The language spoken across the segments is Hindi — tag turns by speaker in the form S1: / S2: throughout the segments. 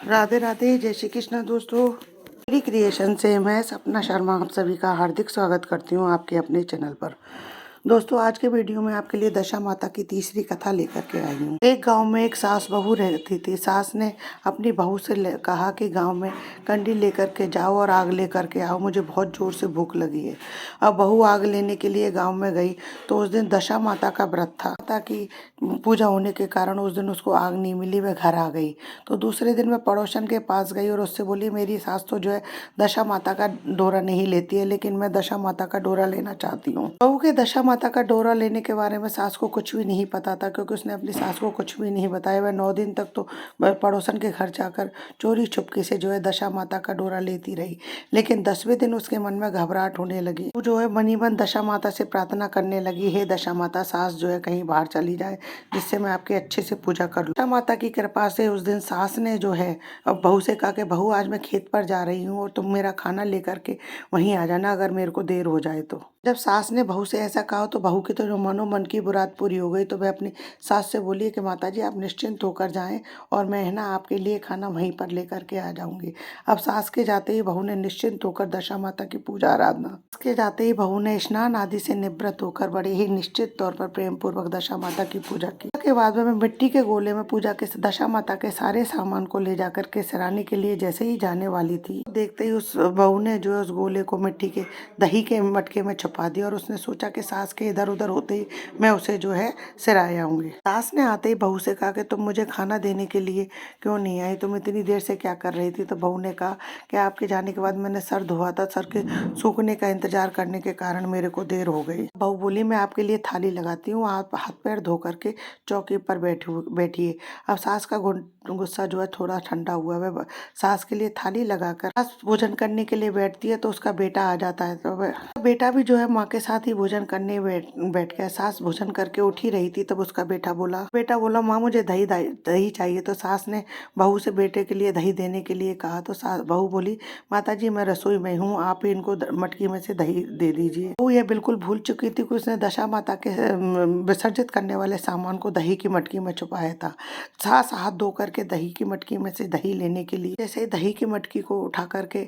S1: राधे राधे, जय श्री कृष्ण दोस्तों। मेरी क्रिएशन से मैं सपना शर्मा आप सभी का हार्दिक स्वागत करती हूँ आपके अपने चैनल पर। दोस्तों, आज के वीडियो में आपके लिए दशा माता की तीसरी कथा लेकर के आई हूँ। एक गांव में एक सास बहू रहती थी। सास ने अपनी बहू से कहा कि गांव में कंडी लेकर के जाओ और आग लेकर के आओ, मुझे बहुत जोर से भूख लगी है। अब बहू आग लेने के लिए गांव में गई तो उस दिन दशा माता का व्रत था। माता की पूजा होने के कारण उस दिन उसको आग नहीं मिली, वह घर आ गई। तो दूसरे दिन मैं पड़ोसन के पास गई और उससे बोली, मेरी सास तो जो है दशा माता का डोरा नहीं लेती है, लेकिन मैं दशा माता का डोरा लेना चाहती हूँ। बहू के दशा माता का डोरा लेने के बारे में सास को कुछ भी नहीं पता था, क्योंकि उसने अपनी सास को कुछ भी नहीं बताया। वह 9 दिन तक तो पड़ोसन के घर जाकर चोरी छुपके से जो है दशा माता का डोरा लेती रही। लेकिन 10वें दिन उसके मन में घबराहट होने लगी। वो जो है मनी मन दशा माता से प्रार्थना करने लगी, हे दशा माता, सास जो है कहीं बाहर चली जाए जिससे मैं आपकी अच्छे से पूजा कर लूँ। दशा माता की कृपा से उस दिन सास ने जो है अब बहू से कहा कि बहू, आज मैं खेत पर जा रही हूँ और तुम मेरा खाना लेकर के वहीं आ जाना अगर मेरे को देर हो जाए तो। जब सास ने बहू से ऐसा कहा तो बहू की तो जो मनोमन की मुराद पूरी हो गई। तो वह अपनी सास से बोली कि माता जी, आप निश्चिंत होकर जाएं और मैं है ना आपके लिए खाना वहीं पर लेकर के आ जाऊंगी। अब सास के जाते ही बहू ने निश्चिंत होकर दशा माता की पूजा आराधना के जाते ही बहू ने स्नान आदि से निवृत्त होकर बड़े ही निश्चित तौर पर प्रेम पूर्वक दशा माता की पूजा की। के बाद में मिट्टी के गोले में पूजा के दशा माता के सारे सामान को ले जाकर के सराने के लिए जैसे ही जाने वाली थी, देखते ही उस बहू ने जो है उस गोले को मिट्टी के दही के मटके में छुपा दिया और उसने सोचा कि सास के इधर उधर होते ही मैं उसे जो है सिराए आऊंगी। सास ने आते ही बहू से कहा कि तुम मुझे खाना देने के लिए क्यों नहीं आई, तुम इतनी देर से क्या कर रही थी। तो बहू ने कहा कि आपके जाने के बाद मैंने सर धोआ था, सर के सूखने का इंतजार करने के कारण मेरे को देर हो गई। बहू बोली, मैं आपके लिए थाली लगाती हूँ, आप हाथ पैर धो करके चौकी पर बैठिए। अब सास का गुस्सा जो है थोड़ा ठंडा हुआ। वह सास के लिए थाली लगाकर सास भोजन करने के लिए बैठती है तो उसका बेटा आ जाता है। तो बेटा भी जो है माँ के साथ ही भोजन करने बैठ गया। सास भोजन करके उठी रही थी तब उसका बेटा बोला, माँ मुझे दही दही चाहिए। तो सास ने बहू से बेटे के लिए दही देने के लिए कहा तो बहू बोली, माता जी मैं रसोई में हूँ, आप इनको मटकी में से दही दे दीजिए। वो ये बिल्कुल भूल चुकी थी कि उसने दशा माता के विसर्जित करने वाले सामान को दही की मटकी में छुपाया था। सास हाथ धो करके दही की मटकी में से दही लेने के लिए जैसे दही की मटकी को उठा करके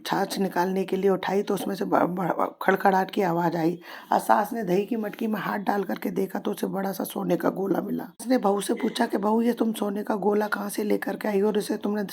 S1: छाछ निकालने के लिए उठाई तो उसमें से खड़खड़ाहट की आवाज आई। और सास ने दही की मटकी में हाथ डाल करके देखा तो उसे बड़ा सा सोने का गोला मिला। उसने बहू से पूछा कि बहू, ये तुम सोने का गोला कहाँ से लेकर के आई और इसे तुमने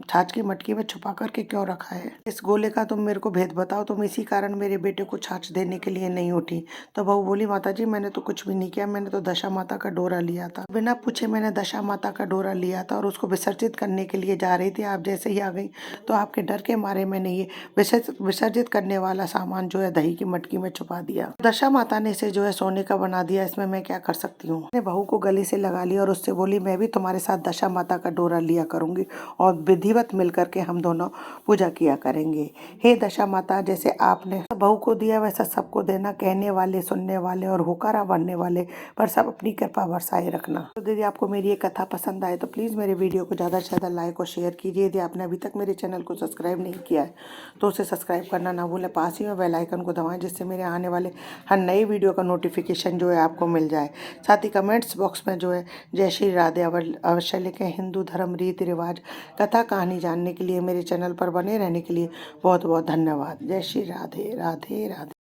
S1: छाछ की मटकी में छुपा करके क्यों रखा है? इस गोले का तुम मेरे को भेद बताओ, तुम इसी कारण मेरे बेटे को छाछ देने के लिए नहीं उठी। तो बहू बोली, माता जी मैंने तो कुछ भी नहीं किया, मैंने तो दशा माता का डोरा लिया था। बिना पूछे मैंने दशा माता का डोरा लिया था और उसको विसर्जित करने के लिए जा रही थी। आप जैसे ही आ गई तो आपके डर के मारे मैंने ये विसर्जित करने वाला सामान जो है दही की मटकी में छुपा दिया। दशा माता ने इसे जो है सोने का बना दिया, इसमें मैं क्या कर सकती हूँ। मैंने बहू को गले से लगा लिया और उससे बोली, मैं भी तुम्हारे साथ दशा माता का डोरा लिया करूंगी और विधिवत मिल करके हम दोनों पूजा किया करेंगे। हे दशा माता, जैसे आपने बहू को दिया वैसा सबको देना, कहने वाले, सुनने वाले और होकारा भरने वाले पर सब अपनी कृपा बरसाए रखना। तो दीदी, आपको मेरी ये कथा पसंद आए तो प्लीज़ मेरे वीडियो को ज़्यादा से ज़्यादा लाइक और शेयर कीजिए। यदि आपने अभी तक मेरे चैनल को सब्सक्राइब नहीं किया है तो उसे सब्सक्राइब करना ना भूलें। पास ही में बेल आइकन को दबाएं जिससे मेरे आने वाले हर नई वीडियो का नोटिफिकेशन जो है आपको मिल जाए। साथ ही कमेंट्स बॉक्स में जो है जय श्री राधे अवश्य लिखें। हिंदू धर्म, रीति रिवाज, कथा कहानी जानने के लिए मेरे चैनल पर बने रहने के लिए बहुत बहुत धन्यवाद। जय श्री राधे राधे राधे।